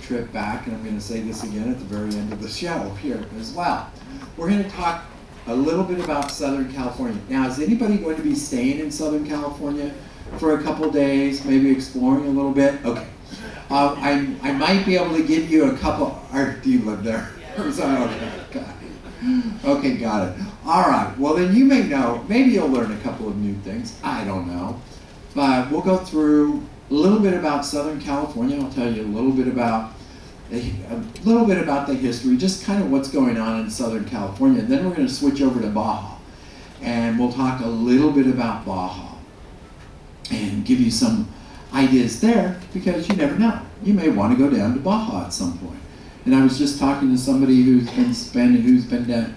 trip back, and I'm going to say this again at the very end of the show here as well. We're going to talk a little bit about Southern California. Now, is anybody going to be staying in Southern California for a couple days, maybe exploring a little bit? Okay. I might be able to give you a couple, or do you live there? Okay, got it. All right, well then you may know, maybe you'll learn a couple of new things, I don't know. But we'll go through a little bit about Southern California. I'll tell you a little bit about the history, just kind of what's going on in Southern California. And then we're going to switch over to Baja. And we'll talk a little bit about Baja and give you some ideas there, because you never know. You may want to go down to Baja at some point. And I was just talking to somebody who's been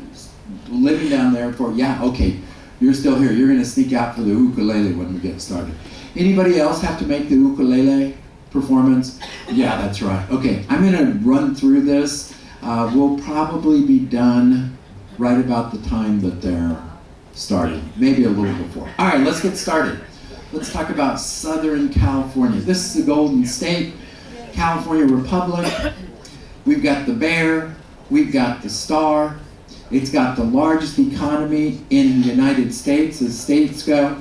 living down there for, yeah, okay, you're still here. You're going to sneak out for the ukulele when we get started. Anybody else have to make the ukulele performance? Yeah, that's right. Okay, I'm going to run through this. We'll probably be done right about the time that they're starting, maybe a little before. All right, let's get started. Let's talk about Southern California. This is the Golden State, California Republic. We've got the bear, we've got the star. It's got the largest economy in the United States as states go.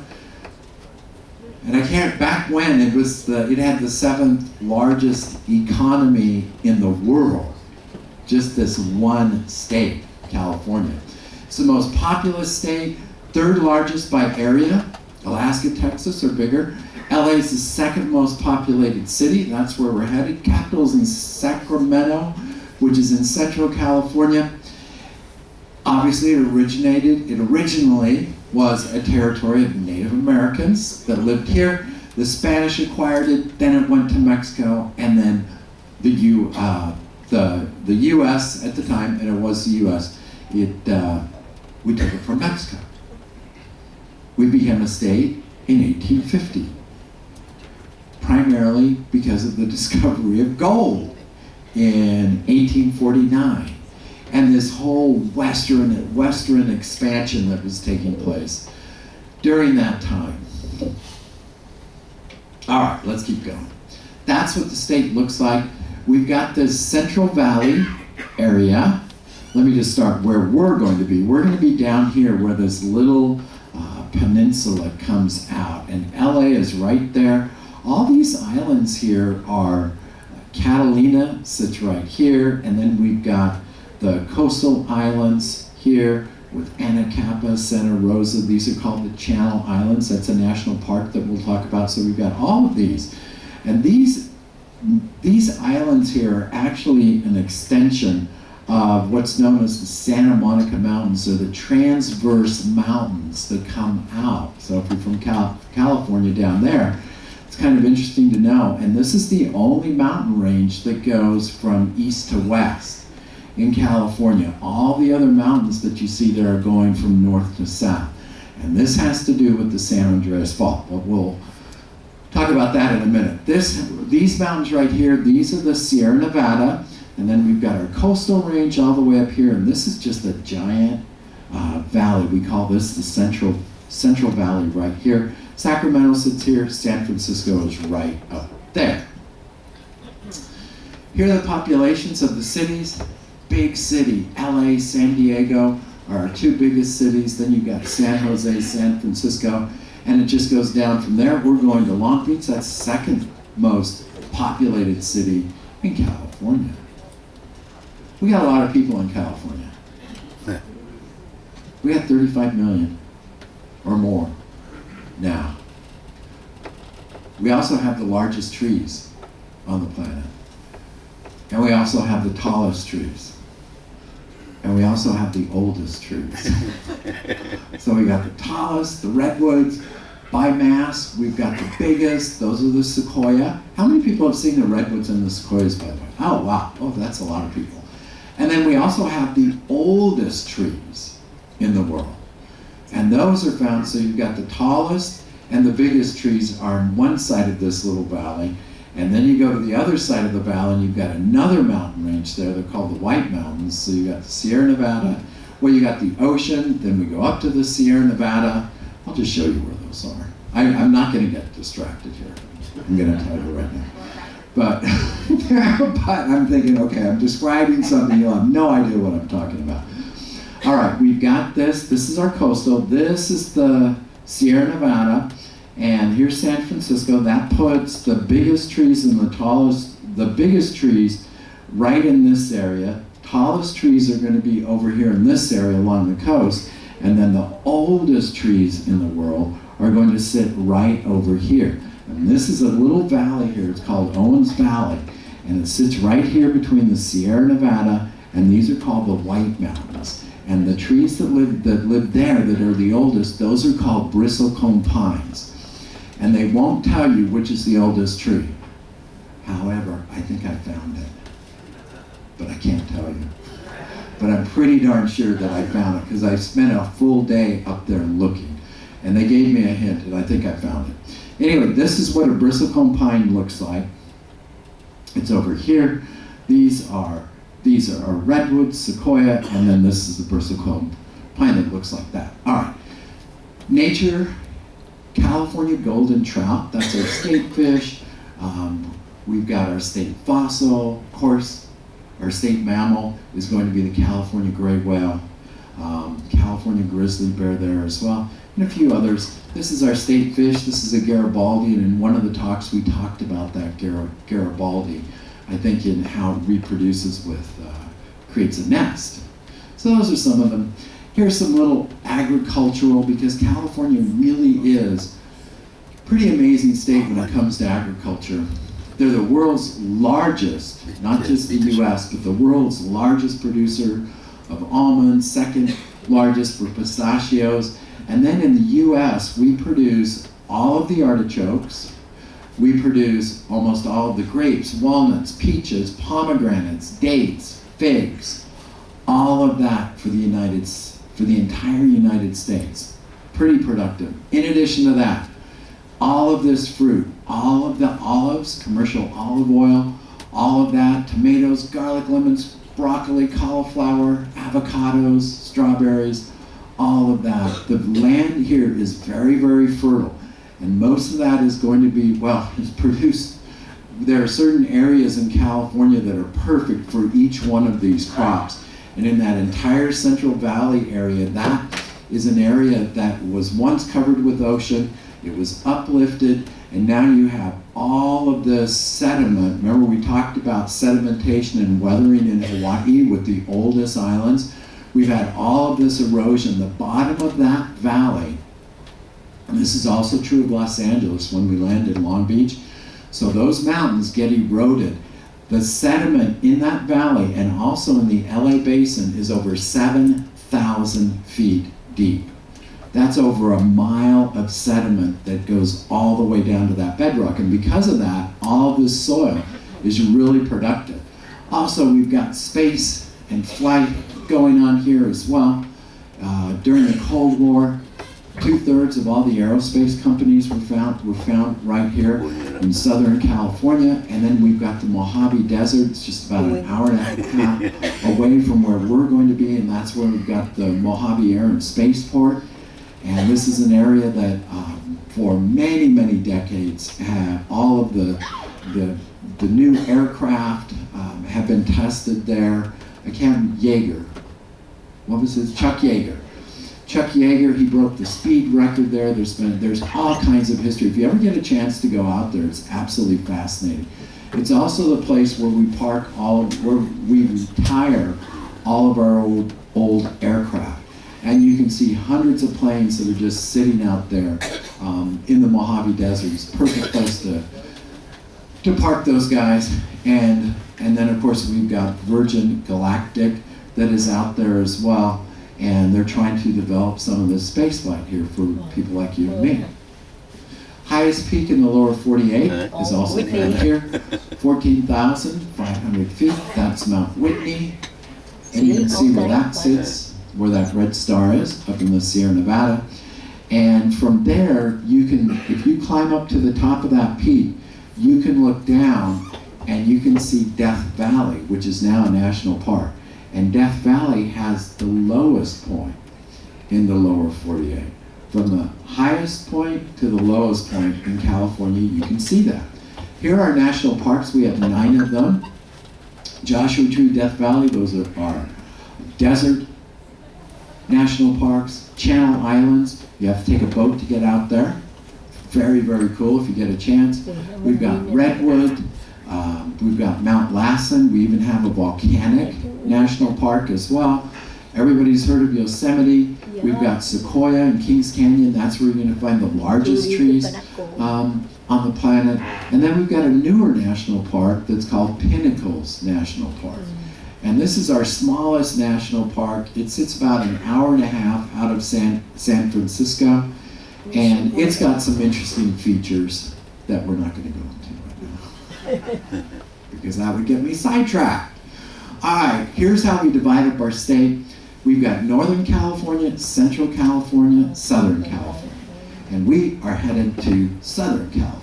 And I can't, back when it had the 7th largest economy in the world. Just this one state, California. It's the most populous state, 3rd largest by area. Alaska, Texas are bigger. LA is the 2nd most populated city. That's where we're headed. Capital's in Sacramento, which is in Central California. Obviously, it originally was a territory of Native Americans that lived here. The Spanish acquired it, then it went to Mexico, and then the U.S. at the time, and it was the U.S., we took it from Mexico. We became a state in 1850, primarily because of the discovery of gold in 1849. And this whole western expansion that was taking place during that time. All right, let's keep going. That's what the state looks like. We've got this Central Valley area. Let me just start where we're going to be. We're going to be down here where this little peninsula comes out, and LA is right there. All these islands here are, Catalina sits right here, and then we've got the coastal islands here with Anacapa, Santa Rosa. These are called the Channel Islands. That's a national park that we'll talk about. So we've got all of these. And these islands here are actually an extension of what's known as the Santa Monica Mountains, or the transverse mountains that come out. So if you're from California down there, it's kind of interesting to know. And this is the only mountain range that goes from east to west in California. All the other mountains that you see there are going from north to south. And this has to do with the San Andreas Fault, but we'll talk about that in a minute. These mountains right here, these are the Sierra Nevada, and then we've got our coastal range all the way up here, and this is just a giant valley. We call this the Central Valley right here. Sacramento sits here, San Francisco is right up there. Here are the populations of the cities. Big city, LA, San Diego are our 2 biggest cities. Then you've got San Jose, San Francisco, and it just goes down from there. We're going to Long Beach. That's the 2nd most populated city in California. We got a lot of people in California. We got 35 million or more now. We also have the largest trees on the planet. And we also have the tallest trees. And we also have the oldest trees. So we got the tallest, the redwoods. By mass, we've got the biggest. Those are the sequoia. How many people have seen the redwoods and the sequoias, by the way? Oh, wow. Oh, that's a lot of people. And then we also have the oldest trees in the world. And those are found, so you've got the tallest and the biggest trees are on one side of this little valley. And then you go to the other side of the valley and you've got another mountain range there. They're called the White Mountains. So you got the Sierra Nevada, where you got the ocean, then we go up to the Sierra Nevada. I'll just show you where those are. I'm not going to get distracted here. I'm going to tell you right now. But, but I'm thinking, okay, I'm describing something, you'll have no idea what I'm talking about. All right, we've got this. This is our coastal. This is the Sierra Nevada. And here's San Francisco. That puts the biggest trees and the biggest trees right in this area. Tallest trees are going to be over here in this area along the coast. And then the oldest trees in the world are going to sit right over here. And this is a little valley here. It's called Owens Valley. And it sits right here between the Sierra Nevada, and these are called the White Mountains. And the trees that live there that are the oldest, those are called bristlecone pines. And they won't tell you which is the oldest tree. However, I think I found it. But I can't tell you. But I'm pretty darn sure that I found it because I spent a full day up there looking. And they gave me a hint, and I think I found it. Anyway, this is what a bristlecone pine looks like. It's over here. These are redwood, sequoia, and then this is the bristlecone pine that looks like that. All right. Nature, California golden trout. That's our state fish. We've got our state fossil. Of course, our state mammal is going to be the California gray whale. California grizzly bear there as well, and a few others. This is our state fish. This is a Garibaldi, and in one of the talks we talked about that Garibaldi, I think, in how it reproduces with, creates a nest. So those are some of them. Here's some little agricultural, because California really is a pretty amazing state when it comes to agriculture. They're the world's largest, not just the US, but the world's largest producer of almonds, second largest for pistachios. And then in the US, we produce all of the artichokes. We produce almost all of the grapes, walnuts, peaches, pomegranates, dates, figs, all of that for the entire United States. Pretty productive. In addition to that, all of this fruit, all of the olives, commercial olive oil, all of that, tomatoes, garlic, lemons, broccoli, cauliflower, avocados, strawberries, all of that. The land here is very, very fertile. And most of that is going to be, well, is produced. There are certain areas in California that are perfect for each one of these crops. And in that entire Central Valley area, that is an area that was once covered with ocean. It was uplifted, and now you have all of this sediment. Remember we talked about sedimentation and weathering in Hawaii with the oldest islands? We've had all of this erosion. The bottom of that valley, and this is also true of Los Angeles when we land in Long Beach, so those mountains get eroded. The sediment in that valley and also in the LA basin is over 7,000 feet deep. That's over a mile of sediment that goes all the way down to that bedrock. And because of that, all of this soil is really productive. Also, we've got space and flight going on here as well. During the Cold War, 2/3 of all the aerospace companies were found right here in Southern California. And then we've got the Mojave Desert. It's just about an hour and a half away from where we're going to be, and that's where we've got the Mojave Air and Spaceport. And this is an area that for many, many decades all of the new aircraft have been tested there. Yeager. What was his? Chuck Yeager. Chuck Yeager, he broke the speed record there. There's all kinds of history. If you ever get a chance to go out there, it's absolutely fascinating. It's also the place where we park where we retire all of our old aircraft. And you can see hundreds of planes that are just sitting out there in the Mojave Desert. It's a perfect place to park those guys. And then of course we've got Virgin Galactic that is out there as well. And they're trying to develop some of this space flight here for people like you and me. Highest peak in the lower 48 is also found here, 14,500 feet. That's Mount Whitney. And you can see where that sits, where that red star is, up in the Sierra Nevada. And from there, you can, if you climb up to the top of that peak, you can look down and you can see Death Valley, which is now a national park. And Death Valley has the lowest point in the lower 48. From the highest point to the lowest point in California, you can see that. Here are our national parks. We have 9 of them. Joshua Tree, Death Valley, those are our desert national parks. Channel Islands, you have to take a boat to get out there. Very, very cool if you get a chance. We've got Redwood, we've got Mount Lassen. We even have a volcanic national park as well. Everybody's heard of Yosemite. We've got Sequoia and Kings Canyon. That's where you're going to find the largest trees on the planet. And then we've got a newer national park that's called Pinnacles National Park. And this is our smallest national park. It sits about an hour and a half out of San Francisco. And it's got some interesting features that we're not going to go into right now. Because that would get me sidetracked. All right, here's how we divide up our state. We've got Northern California, Central California, Southern California. And we are headed to Southern California.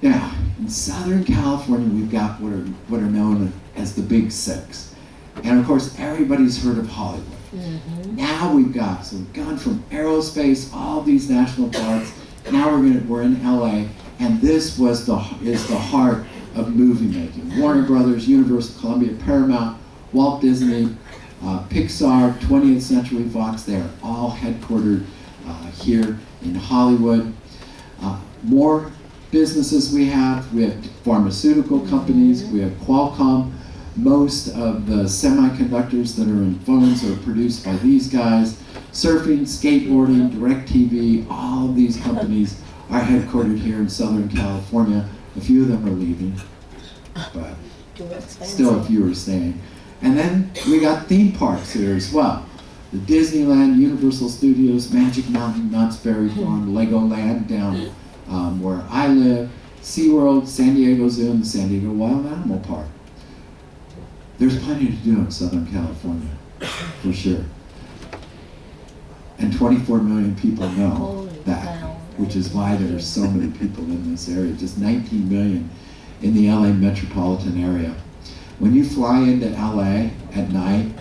Now, in Southern California, we've got what are known as the Big Six. And of course, everybody's heard of Hollywood. Now we've gone from aerospace, all these national parks. Now we're in LA, and this is the heart of movie making. Warner Brothers, Universal, Columbia, Paramount, Walt Disney, Pixar, 20th Century Fox, they are all headquartered here in Hollywood. More businesses we have pharmaceutical companies, we have Qualcomm. Most of the semiconductors that are in phones are produced by these guys. Surfing, skateboarding, DirecTV, all of these companies are headquartered here in Southern California. A few of them are leaving, but still a few are staying. And then we got theme parks here as well. The Disneyland, Universal Studios, Magic Mountain, Knott's Berry Farm, Legoland down where I live, SeaWorld, San Diego Zoo, and the San Diego Wild Animal Park. There's plenty to do in Southern California, for sure. And 24 million people know that, which is why there are so many people in this area, just 19 million in the LA metropolitan area. When you fly into LA at night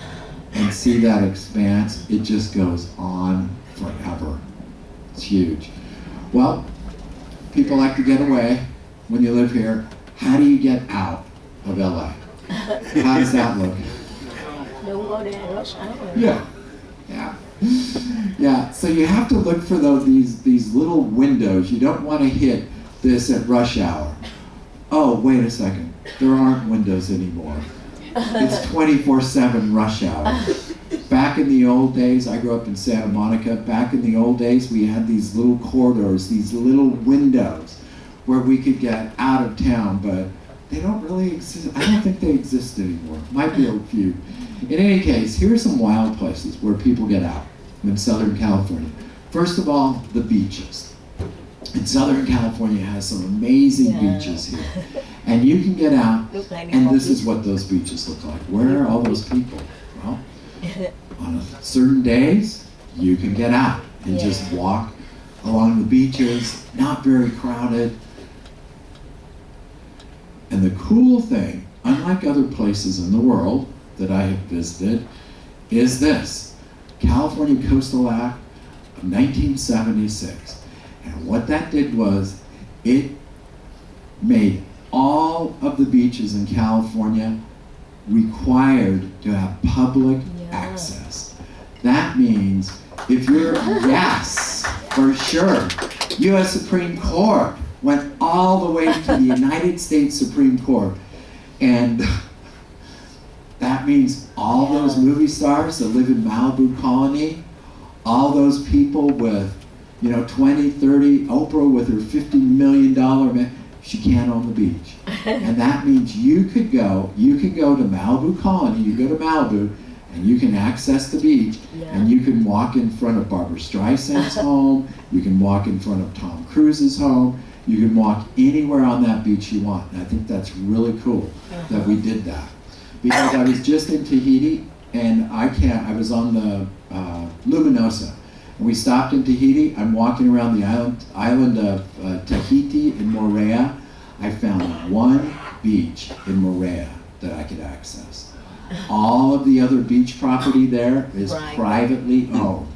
and see that expanse, it just goes on forever. It's huge. Well, people like to get away when you live here. How do you get out of LA? How does that look? Don't go to rush hour. Yeah. So you have to look for these little windows. You don't want to hit this at rush hour. Oh, wait a second. There aren't windows anymore. It's 24/7 rush hour. Back in the old days, I grew up in Santa Monica. Back in the old days, we had these little corridors, these little windows where we could get out of town, but they don't really exist. I don't think they exist anymore. Might be a few. In any case, here are some wild places where people get out in Southern California. First of all, the beaches. And Southern California has some amazing beaches here. And you can get out, and this is what those beaches look like. Where are all those people? Well, on certain days, you can get out and just walk along the beaches, not very crowded. And the cool thing, unlike other places in the world that I have visited, is this: California Coastal Act of 1976. And what that did was, it made all of the beaches in California required to have public access. That means if you're, yes, for sure, U.S. Supreme Court went all the way to the United States Supreme Court. And that means all those movie stars that live in Malibu Colony, all those people with, 20, 30, Oprah with her $50 million man, she can't own the beach. And that means you could go to Malibu Colony, you go to Malibu, and you can access the beach, and you can walk in front of Barbra Streisand's home, you can walk in front of Tom Cruise's home, you can walk anywhere on that beach you want. And I think that's really cool that we did that. Because I was just in Tahiti, and I was on the Luminosa. And we stopped in Tahiti. I'm walking around the island of Tahiti in Moorea. I found one beach in Moorea that I could access. All of the other beach property there is privately owned,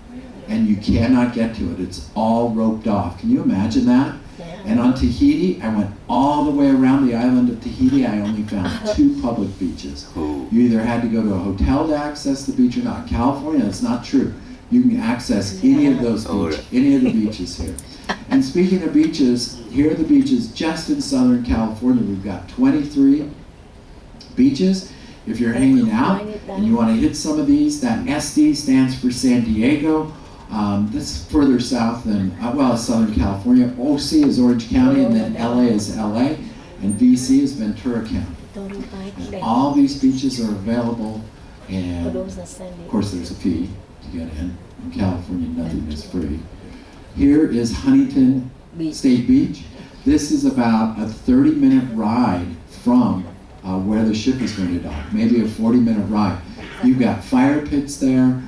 and you cannot get to it. It's all roped off. Can you imagine that? And on Tahiti, I went all the way around the island of Tahiti. I only found 2 public beaches. You either had to go to a hotel to access the beach or not. In California, that's not true. You can access any of those beaches, any of the beaches here. And speaking of beaches, here are the beaches just in Southern California. We've got 23 beaches. If you're hanging out and you want to hit some of these, that SD stands for San Diego. That's further south than, it's Southern California. OC is Orange County, and then LA is LA, and VC is Ventura County. And all these beaches are available, and of course there's a fee to get in. In California, nothing is free. Here is Huntington State Beach. This is about a 30-minute ride from where the ship is going to dock, maybe a 40-minute ride. You've got fire pits there,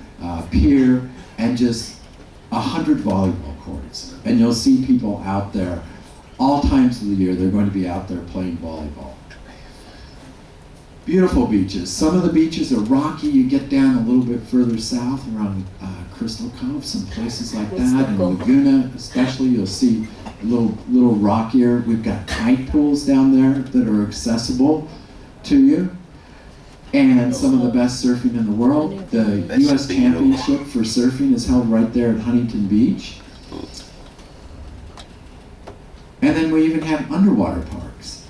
pier, and just 100 volleyball courts. And you'll see people out there all times of the year. They're going to be out there playing volleyball. Beautiful beaches. Some of the beaches are rocky. You get down a little bit further south around Crystal Cove, some places like that. In Laguna especially, you'll see a little rockier. We've got tide pools down there that are accessible to you. And some of the best surfing in the world. The U.S. Championship for surfing is held right there at Huntington Beach. And then we even have underwater parks.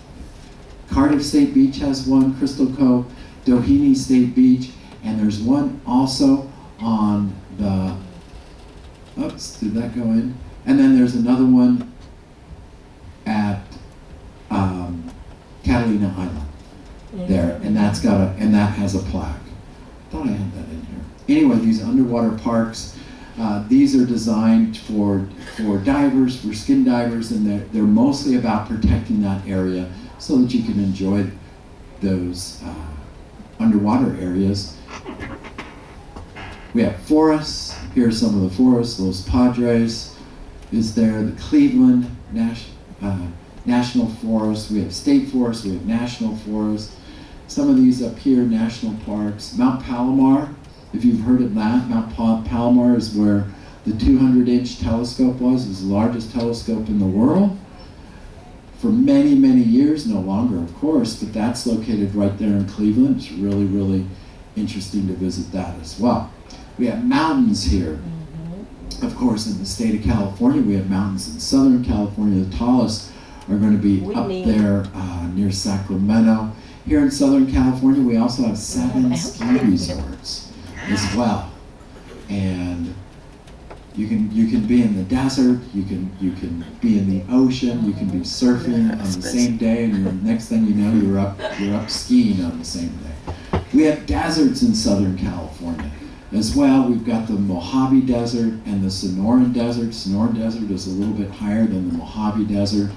Cardiff State Beach has one, Crystal Cove, Doheny State Beach, and there's one also on the, did that go in? And then there's another one at Catalina Island there, and that has a plaque. I thought I had that in here. Anyway, these underwater parks, these are designed for divers, for skin divers, and they're mostly about protecting that area so that you can enjoy those underwater areas. We have forests. Here are some of the forests. Los Padres is there. The Cleveland National Forest. We have state forests. We have national forests. Some of these up here, national parks. Mount Palomar, if you've heard of that, Mount Palomar is where the 200-inch telescope was. It was the largest telescope in the world. For many, many years, no longer, of course, but that's located right there in Cleveland. It's really, really interesting to visit that as well. We have mountains here. Of course, in the state of California, we have mountains in Southern California. The tallest are going to be up there near Sacramento. Here in Southern California, we also have 7 ski resorts as well. And you can be in the desert, you can be in the ocean, you can be surfing on the same day, and the next thing you know, you're up skiing on the same day. We have deserts in Southern California as well. We've got the Mojave Desert and the Sonoran Desert. Sonoran Desert is a little bit higher than the Mojave Desert,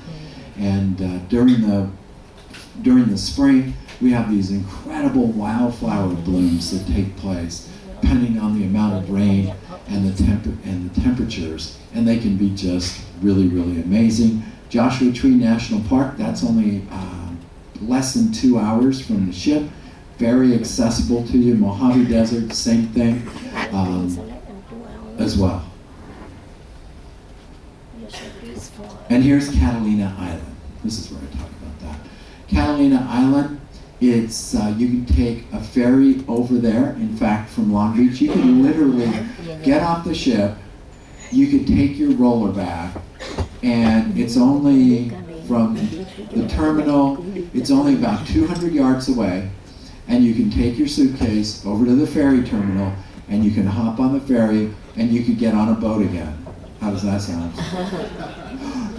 and during the spring, we have these incredible wildflower blooms that take place, depending on the amount of rain and the temperatures, and they can be just really, really amazing. Joshua Tree National Park, that's only less than 2 hours from the ship, very accessible to you. Mojave Desert, same thing as well. And here's Catalina Island. This is where I talk about that. Catalina Island, it's you can take a ferry over there. In fact, from Long Beach, you can literally get off the ship, you can take your roller back, and it's only from the terminal, it's only about 200 yards away, and you can take your suitcase over to the ferry terminal, and you can hop on the ferry, and you can get on a boat again. How does that sound?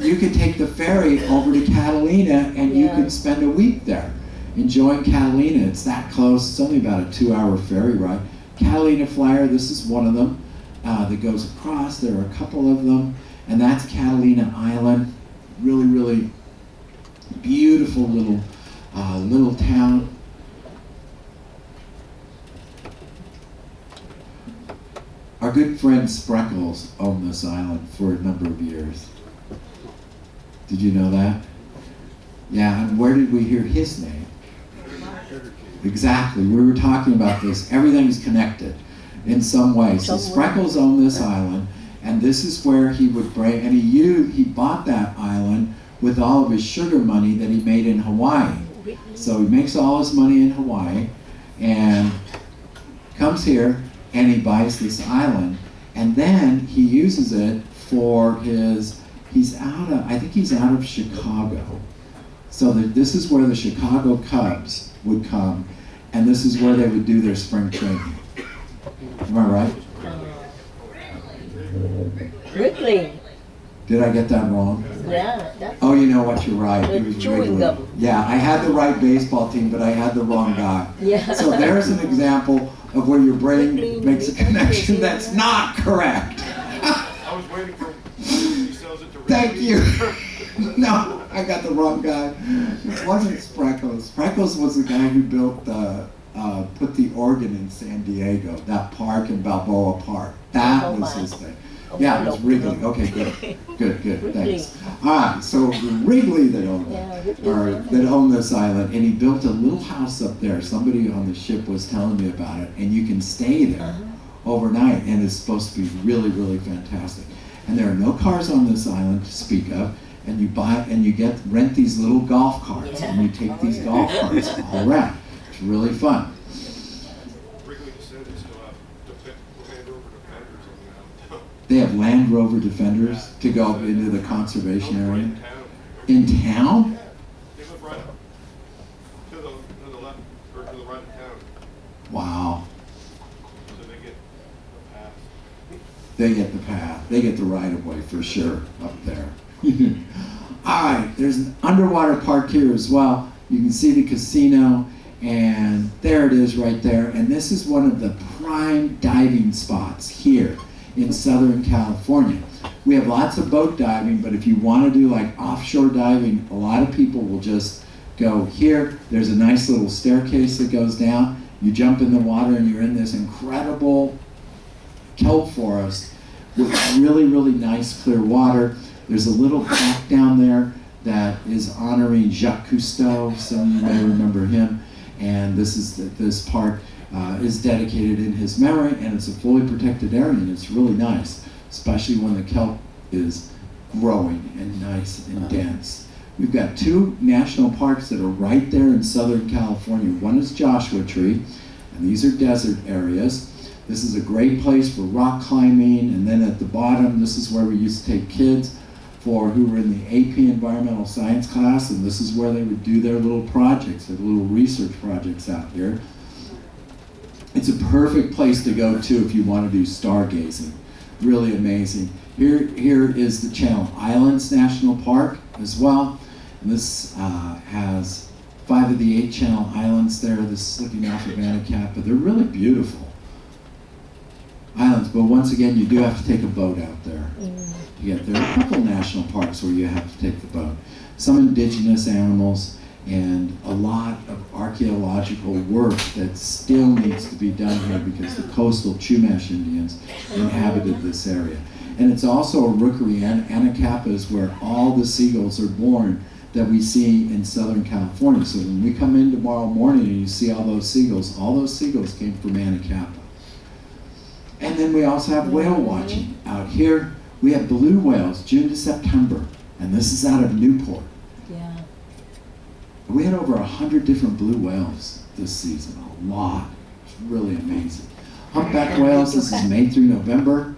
You can take the ferry over to Catalina, and you can spend a week there enjoying Catalina. It's that close. It's only about a 2-hour ferry ride. Catalina Flyer, this is one of them that goes across. There are a couple of them, and that's Catalina Island. Really, really beautiful little town. Our good friend Spreckles owned this island for a number of years. Did you know that? Yeah, and where did we hear his name? Exactly, we were talking about this. Everything's connected in some way. So Spreckles owned this island, And this is where he would bring, and he bought that island with all of his sugar money that he made in Hawaii. So he makes all his money in Hawaii and comes here and he buys this island. And then he uses it for I think he's out of Chicago. So this is where the Chicago Cubs would come, and this is where they would do their spring training. Am I right? Wrigley. Did I get that wrong? Yeah, that's Oh, you know what? You're right. The It was chewing Wrigley. gum. Yeah, I had the right baseball team, but I had the wrong guy. Yeah. So there's an example of where your brain Wrigley, makes a Wrigley, connection Wrigley, that's yeah. not correct. I was waiting for he sells it to Thank Ripley. you. No, I got the wrong guy. It wasn't Spreckles. Spreckles was the guy who built put the Oregon in San Diego, that park in Balboa Park. That Oh, was my. his thing. Oh, Yeah, it no. was Wrigley. Okay, good, Wrigley. thanks. All right, so Wrigley that owned Yeah, it, Wrigley or family. that owned this island, and he built a little house up there. Somebody on the ship was telling me about it, and you can stay there overnight, and it's supposed to be really, really fantastic. And there are no cars on this island to speak of, and you rent these little golf carts, and you take these golf carts all around. It's really fun. Wrigley said they still have Land Rover Defenders on the island. They have Land Rover Defenders to go into the conservation Right area. in town. In town? They live right up to the left or to the right of town, Wow. so they get a pass. They get the path. They get the right of way for sure up there. All right, there's an underwater park here as well. You can see the casino, and there it is right there. And this is one of the prime diving spots here in Southern California. We have lots of boat diving, but if you want to do like offshore diving, a lot of people will just go here. There's a nice little staircase that goes down. You jump in the water and you're in this incredible kelp forest with really, really nice clear water. There's a little plaque down there that is honoring Jacques Cousteau. Some of you may remember him. And this park is dedicated in his memory, and it's a fully protected area, and it's really nice, especially when the kelp is growing and nice and dense. We've got two national parks that are right there in Southern California. One is Joshua Tree, and these are desert areas. This is a great place for rock climbing, and then at the bottom, this is where we used to take kids who were in the AP Environmental Science class, and this is where they would do their little projects, their little research projects out here. It's a perfect place to go to if you want to do stargazing. Really amazing. Here is the Channel Islands National Park as well, and this has 5 of the 8 Channel Islands there. This is looking off of Anacapa. They're really beautiful islands, but once again, you do have to take a boat out there. Yeah, there are a couple national parks where you have to take the boat. Some indigenous animals and a lot of archaeological work that still needs to be done here because the coastal Chumash Indians inhabited this area. And it's also a rookery. Anacapa is where all the seagulls are born that we see in Southern California. So when we come in tomorrow morning and you see all those seagulls came from Anacapa. And then we also have whale watching out here. We have blue whales, June to September, and this is out of Newport. Yeah. We had over 100 different blue whales this season, a lot. It's really amazing. Humpback whales, this is May through November,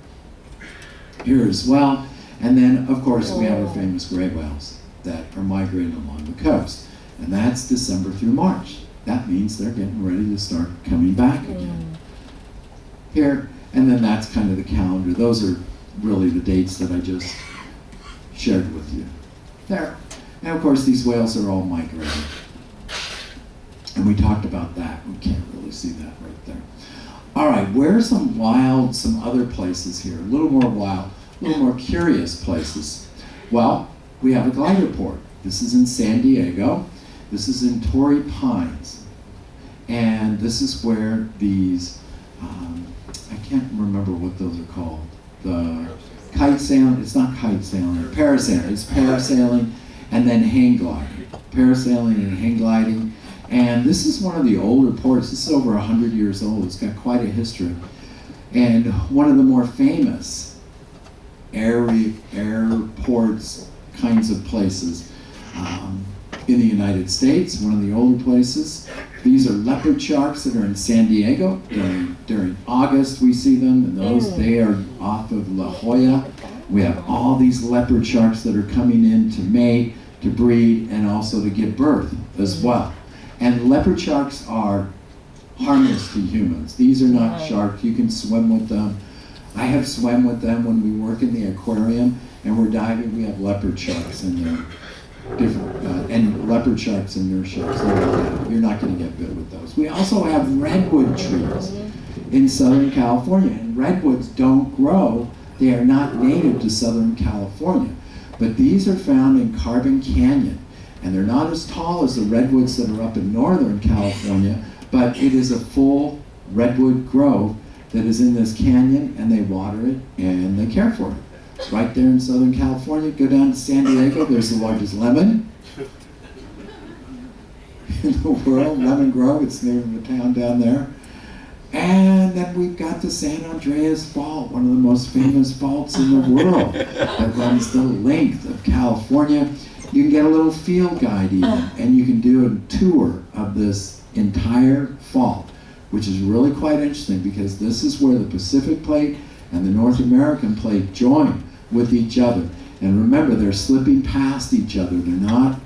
here as well. And then, of course, we have our famous gray whales that are migrating along the coast, and that's December through March. That means they're getting ready to start coming back again. Here, and then that's kind of the calendar. Those are really the dates that I just shared with you. There. And of course, these whales are all migrating. And we talked about that. We can't really see that right there. All right, where are some other places here? A little more wild, a little more curious places. Well, we have a glider port. This is in San Diego. This is in Torrey Pines. And this is where these, I can't remember what those are called. The kite sailing, it's not kite sailing, parasailing. It's parasailing and then hang gliding. Parasailing and hang gliding. And this is one of the older ports. This is over 100 years old. It's got quite a history. And one of the more famous airports kinds of places. In the United States, one of the older places. These are leopard sharks that are in San Diego. During August we see them, and they are off of La Jolla. We have all these leopard sharks that are coming in to mate, to breed, and also to give birth as well. And leopard sharks are harmless to humans. These are not sharks. You can swim with them. I have swam with them when we work in the aquarium and we're diving. We have leopard sharks in there. And leopard sharks and nurse sharks. You're not going to get bit with those. We also have redwood trees in Southern California, and redwoods don't grow. They are not native to Southern California, but these are found in Carbon Canyon, and they're not as tall as the redwoods that are up in Northern California, but it is a full redwood grove that is in this canyon, and they water it and they care for it. Right there in Southern California, go down to San Diego, there's the largest lemon in the world, Lemon Grove, it's near the town down there. And then we've got the San Andreas Fault, one of the most famous faults in the world that runs the length of California. You can get a little field guide even, and you can do a tour of this entire fault, which is really quite interesting because this is where the Pacific Plate and the North American Plate join with each other. And remember, they're slipping past each other.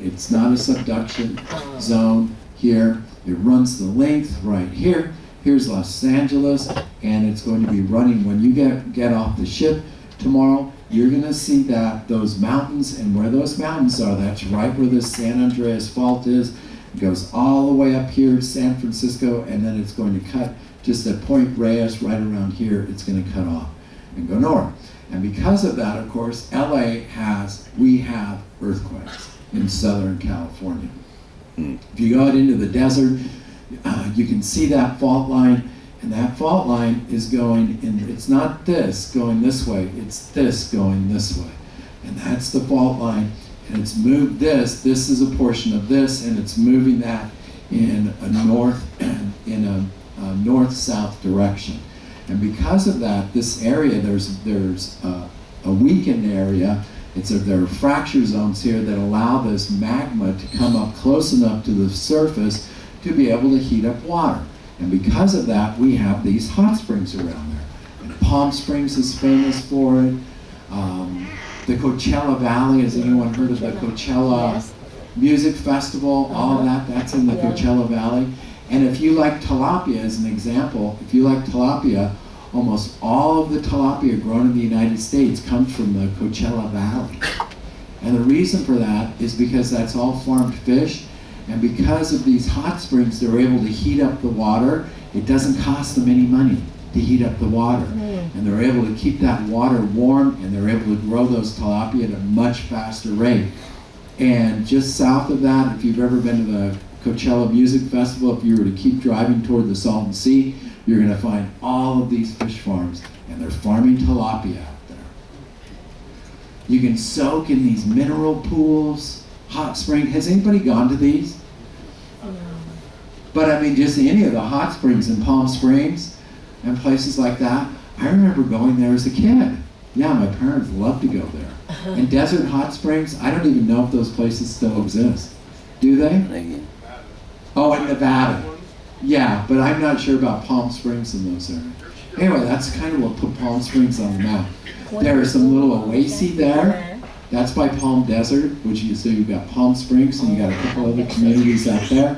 It's not a subduction zone here. It runs the length right here. Here's Los Angeles, and it's going to be running. When you get off the ship tomorrow, you're going to see those mountains, and where those mountains are, that's right where this San Andreas Fault is. It goes all the way up here to San Francisco, and then it's going to cut just at Point Reyes, right around here, it's going to cut off and go north. And because of that, of course, we have earthquakes in Southern California. If you go out into the desert, you can see that fault line, and that fault line is it's not this going this way, it's this going this way. And that's the fault line, and it's moved this is a portion of this, and it's moving that in a north-south direction. And because of that, this area, there's a weakened area. There are fracture zones here that allow this magma to come up close enough to the surface to be able to heat up water. And because of that, we have these hot springs around there. And Palm Springs is famous for it. The Coachella Valley, has anyone heard of the Coachella Music Festival? All of that's in the Coachella Valley. And if you like tilapia, as an example, almost all of the tilapia grown in the United States comes from the Coachella Valley. And the reason for that is because that's all farmed fish, and because of these hot springs, they're able to heat up the water. It doesn't cost them any money to heat up the water. And they're able to keep that water warm, and they're able to grow those tilapia at a much faster rate. And just south of that, if you've ever been to the Coachella Music Festival, if you were to keep driving toward the Salton Sea, you're going to find all of these fish farms, and they're farming tilapia out there. You can soak in these mineral pools, hot spring. Has anybody gone to these? But I mean, just any of the hot springs in Palm Springs and places like that. I remember going there as a kid. Yeah, my parents loved to go there. And desert hot springs, I don't even know if those places still exist. Do they? Oh, in Nevada. Yeah, but I'm not sure about Palm Springs in those areas. Anyway, that's kind of what put Palm Springs on the map. There are some little oases there. That's by Palm Desert, so you've got Palm Springs, and you got a couple other communities out there.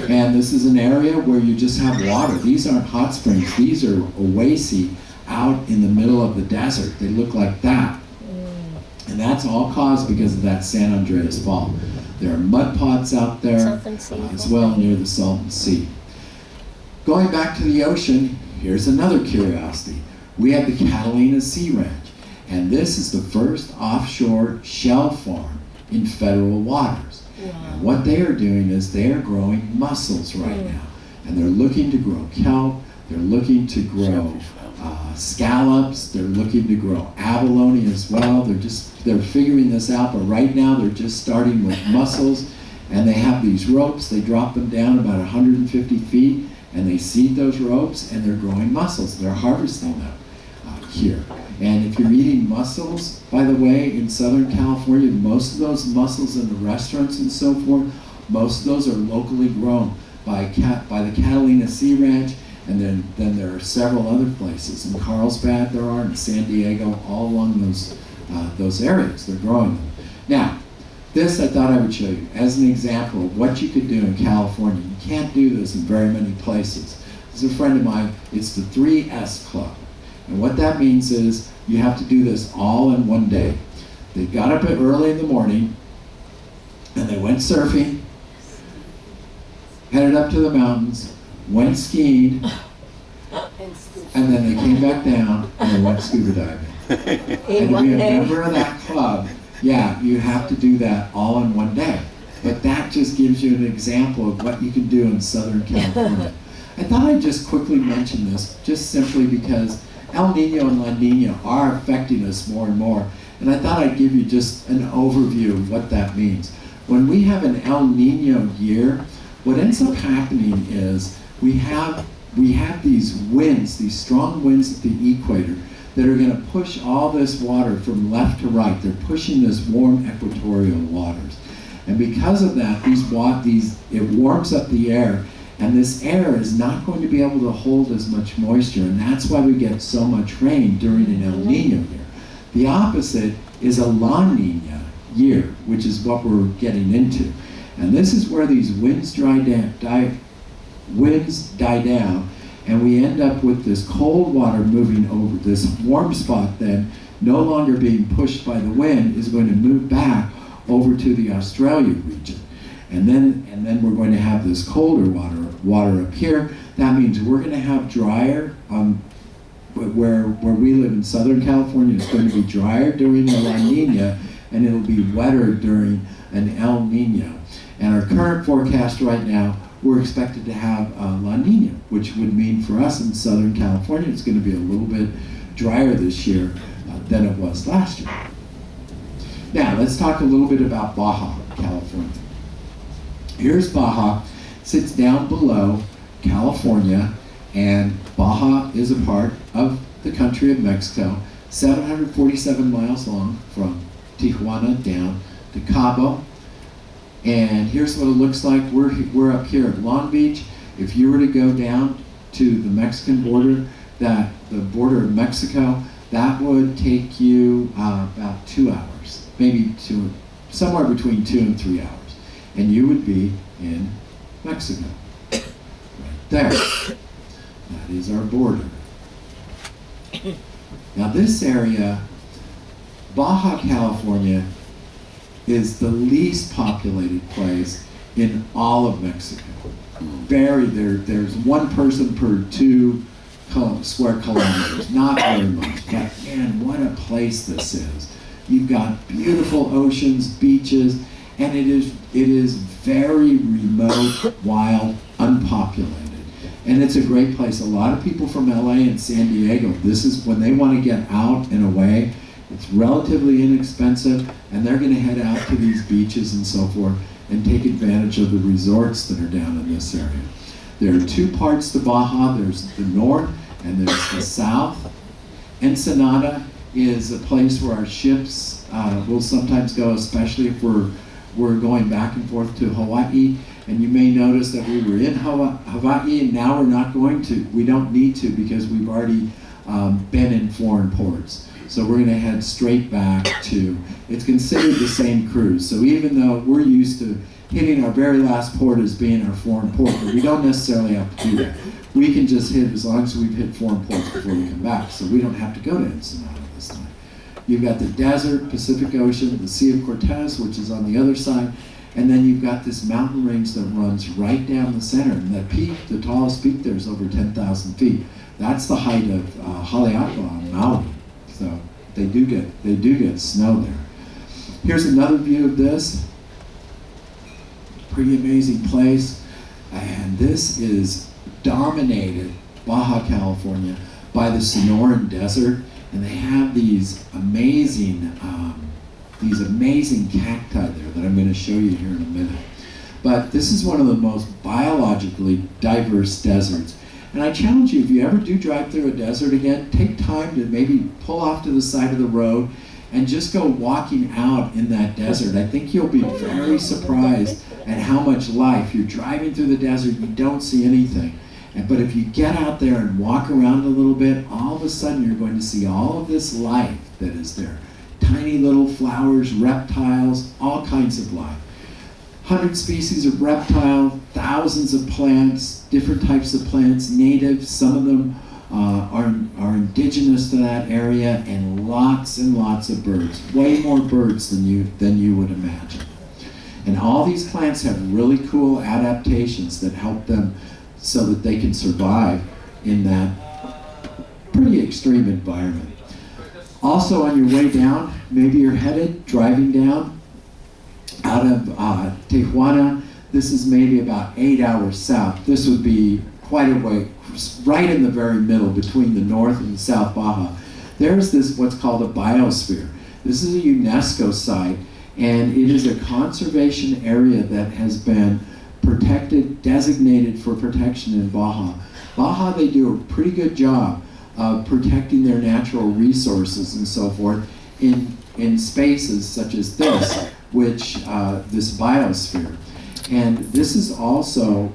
And this is an area where you just have water. These aren't hot springs. These are oases out in the middle of the desert. They look like that. And that's all caused because of that San Andreas Fault. There are mud pots out there as well near the Salton Sea. Going back to the ocean, here's another curiosity. We have the Catalina Sea Ranch, and this is the first offshore shell farm in federal waters. And what they are doing is they are growing mussels right now, and they're looking to grow kelp, they're looking to grow scallops, they're looking to grow abalone as well. They're figuring this out, but right now they're just starting with mussels, and they have these ropes. They drop them down about 150 feet, and they seed those ropes, and they're growing mussels. They're harvesting them. here. And if you're eating mussels, by the way, in Southern California, most of those mussels in the restaurants and so forth, most of those are locally grown by the Catalina Sea Ranch, and then there are several other places. In Carlsbad there are, in San Diego, all along those areas, they're growing them. Now, this I thought I would show you as an example of what you could do in California. You can't do this in very many places. This is a friend of mine, it's the 3S Club. And what that means is you have to do this all in one day. They got up early in the morning and they went surfing, headed up to the mountains, went skiing, and then they came back down and they went scuba diving. And to be a member of that club, yeah, you have to do that all in one day. But that just gives you an example of what you can do in Southern California. I thought I'd just quickly mention this, just simply because El Nino and La Nina are affecting us more and more. And I thought I'd give you just an overview of what that means. When we have an El Nino year, what ends up happening is we have these winds, these strong winds at the equator that are going to push all this water from left to right. They're pushing this warm equatorial waters. And because of that, it warms up the air, and this air is not going to be able to hold as much moisture, and that's why we get so much rain during an El Nino year. The opposite is a La Nina year, which is what we're getting into. And this is where these winds die down, and we end up with this cold water moving over. This warm spot then, no longer being pushed by the wind, is going to move back over to the Australia region. And then we're going to have this colder water up here. That means we're going to have drier, where we live in Southern California, it's going to be drier during the La Nina, and it'll be wetter during an El Nino. And our current forecast right now, we're expected to have La Nina, which would mean for us in Southern California, it's going to be a little bit drier this year than it was last year. Now, let's talk a little bit about Baja, California. Here's Baja, sits down below California, and Baja is a part of the country of Mexico, 747 miles long from Tijuana down to Cabo. And here's what it looks like. We're up here at Long Beach. If you were to go down to the Mexican border, the border of Mexico, that would take you about 2 hours, maybe somewhere between 2 and 3 hours. And you would be in Mexico, right there. That is our border. Now this area, Baja California, is the least populated place in all of Mexico. There's one person per 2 square kilometers, not very much, but man, what a place this is. You've got beautiful oceans, beaches, and it is very remote, wild, unpopulated. And it's a great place. A lot of people from LA and San Diego, this is when they want to get out and away. It's relatively inexpensive, and they're going to head out to these beaches and so forth and take advantage of the resorts that are down in this area. There are 2 parts to Baja. There's the north and there's the south. Ensenada is a place where our ships will sometimes go, especially if we're going back and forth to Hawaii. And you may notice that we were in Hawaii, and now we're not going to. We don't need to, because we've already been in foreign ports. So we're going to head straight back to, it's considered the same cruise. So even though we're used to hitting our very last port as being our foreign port, but we don't necessarily have to do that. We can just hit as long as we've hit foreign ports before we come back. So we don't have to go to Ensenada this time. You've got the desert, Pacific Ocean, the Sea of Cortez, which is on the other side, and then you've got this mountain range that runs right down the center. And that peak, the tallest peak there, is over 10,000 feet. That's the height of Haleakala on Maui. So they do get snow there. Here's another view of this. Pretty amazing place. And this is dominated, Baja California, by the Sonoran Desert. And they have these amazing cacti there that I'm going to show you here in a minute. But this is one of the most biologically diverse deserts. And I challenge you, if you ever do drive through a desert again, take time to maybe pull off to the side of the road and just go walking out in that desert. I think you'll be very surprised at how much life. You're driving through the desert, you don't see anything. But if you get out there and walk around a little bit, all of a sudden you're going to see all of this life that is there. Tiny little flowers, reptiles, all kinds of life. 100 species of reptile, thousands of plants, different types of plants, native, some of them are indigenous to that area, and lots of birds. Way more birds than you would imagine. And all these plants have really cool adaptations that help them so that they can survive in that pretty extreme environment. Also on your way down, maybe you're driving down out of Tijuana. This is maybe about 8 hours south. This would be quite a way, right in the very middle between the North and South Baja. There's this what's called a biosphere. This is a UNESCO site, and it is a conservation area that has been protected, designated for protection in Baja. Baja, they do a pretty good job of protecting their natural resources and so forth in spaces such as this, which this biosphere. And this is also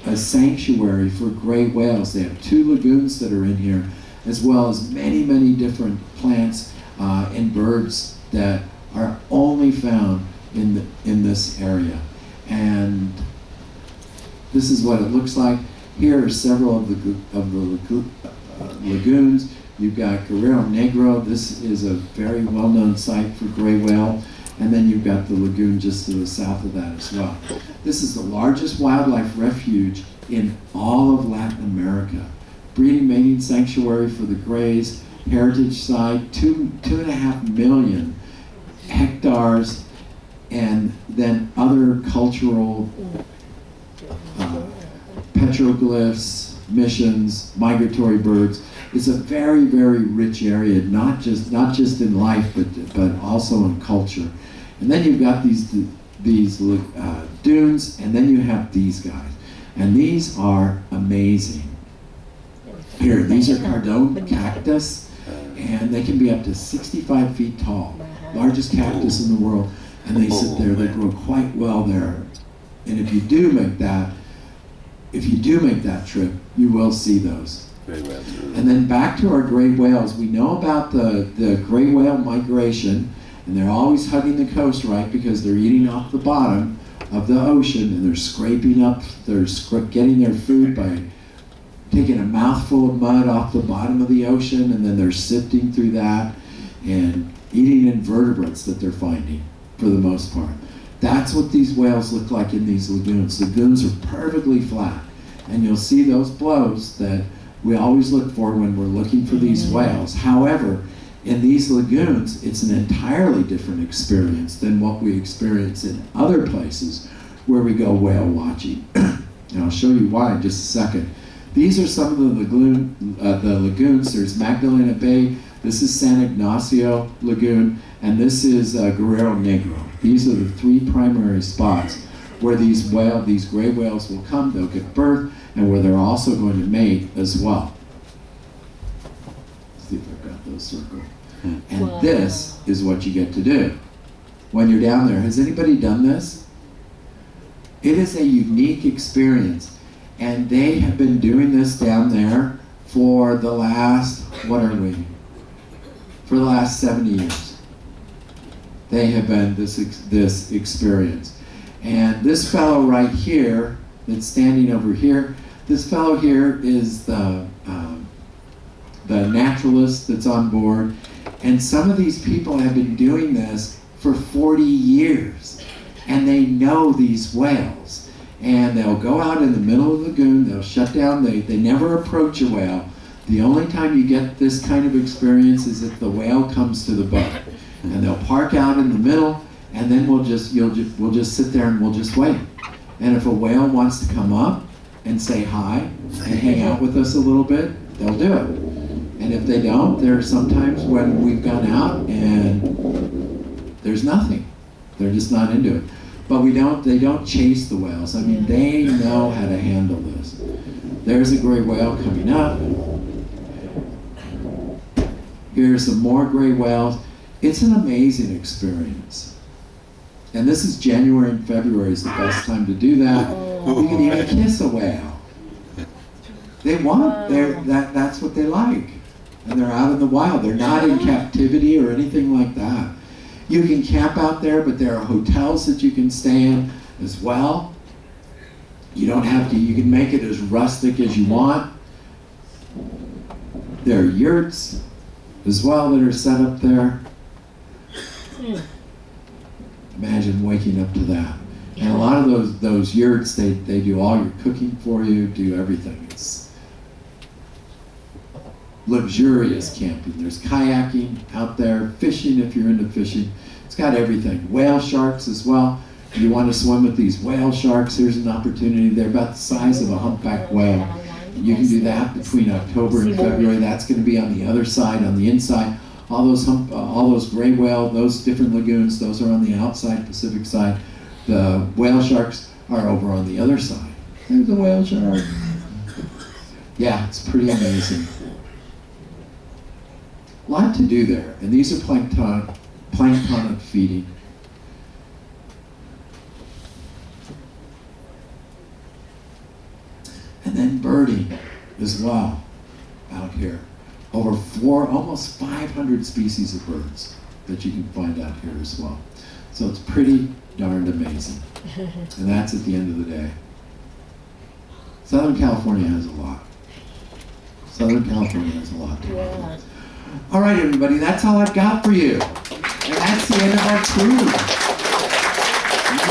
a sanctuary for gray whales. They have 2 lagoons that are in here, as well as many different plants and birds that are only found in this area. And this is what it looks like. Here are several of the lagoons. You've got Guerrero Negro. This is a very well-known site for gray whale. And then you've got the lagoon just to the south of that as well. This is the largest wildlife refuge in all of Latin America. Breeding mating sanctuary for the grays, heritage site, 2.5 million hectares, and then other cultural petroglyphs, missions, migratory birds. It's a very rich area, not just in life, but also in culture. And then you've got these dunes, and then you have these guys. And these are amazing. Here, these are cardone cactus, and they can be up to 65 feet tall. Largest cactus in the world. And they sit there, they grow quite well there. And if you do make that trip, you will see those. And then back to our gray whales. We know about the gray whale migration, and they're always hugging the coast, right? Because they're eating off the bottom of the ocean, and they're scraping up, getting their food by taking a mouthful of mud off the bottom of the ocean, and then they're sifting through that and eating invertebrates that they're finding, for the most part. That's what these whales look like in these lagoons. Lagoons are perfectly flat, and you'll see those blows that we always look for when we're looking for these whales. However, in these lagoons, it's an entirely different experience than what we experience in other places where we go whale watching. And I'll show you why in just a second. These are some of the lagoons. There's Magdalena Bay. This is San Ignacio Lagoon, and this is Guerrero Negro. These are the 3 primary spots where these gray whales will come. They'll give birth, and where they're also going to mate as well. Let's see if I've got those circled. And this is what you get to do when you're down there. Has anybody done this? It is a unique experience, and they have been doing this down there for the last, for the last 70 years. They have been this experience. And this fellow right here, that's standing over here, this fellow here is the naturalist that's on board. And some of these people have been doing this for 40 years. And they know these whales. And they'll go out in the middle of the lagoon, they'll shut down, they never approach a whale. The only time you get this kind of experience is if the whale comes to the boat. And they'll park out in the middle, and then we'll just sit there and we'll just wait. And if a whale wants to come up and say hi and hang out with us a little bit, they'll do it. And if they don't, there are sometimes when we've gone out and there's nothing. They're just not into it. But they don't chase the whales. I mean, they know how to handle this. There's a gray whale coming up. Here's some more gray whales. It's an amazing experience. And this is January and February is the best time to do that. You can even kiss a whale. They want, that's what they like. And they're out in the wild. They're not in captivity or anything like that. You can camp out there, but there are hotels that you can stay in as well. You don't have to, you can make it as rustic as you want. There are yurts as well that are set up there. Imagine waking up to that. And a lot of those yurts, they do all your cooking for you, do everything. It's luxurious camping. There's kayaking out there, fishing if you're into fishing. It's got everything. Whale sharks as well. If you want to swim with these whale sharks, here's an opportunity. They're about the size of a humpback whale. You can do that between October and February. That's going to be on the other side, on the inside. All those gray whale, those different lagoons, those are on the outside Pacific side. The whale sharks are over on the other side. There's a whale shark. Yeah, it's pretty amazing. A lot to do there, and these are plankton feeding. And then birding as well out here. Over almost 500 species of birds that you can find out here as well. So it's pretty darned amazing. And that's at the end of the day. Southern California has a lot. Southern California has a lot to offer. All right, everybody, that's all I've got for you. And that's the end of our cruise.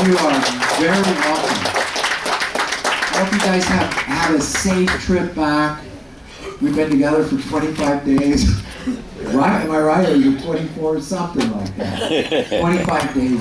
You are very welcome. I hope you guys have had a safe trip back. We've been together for 25 days. Right? Am I right? Or is it 24 something like that? 25 days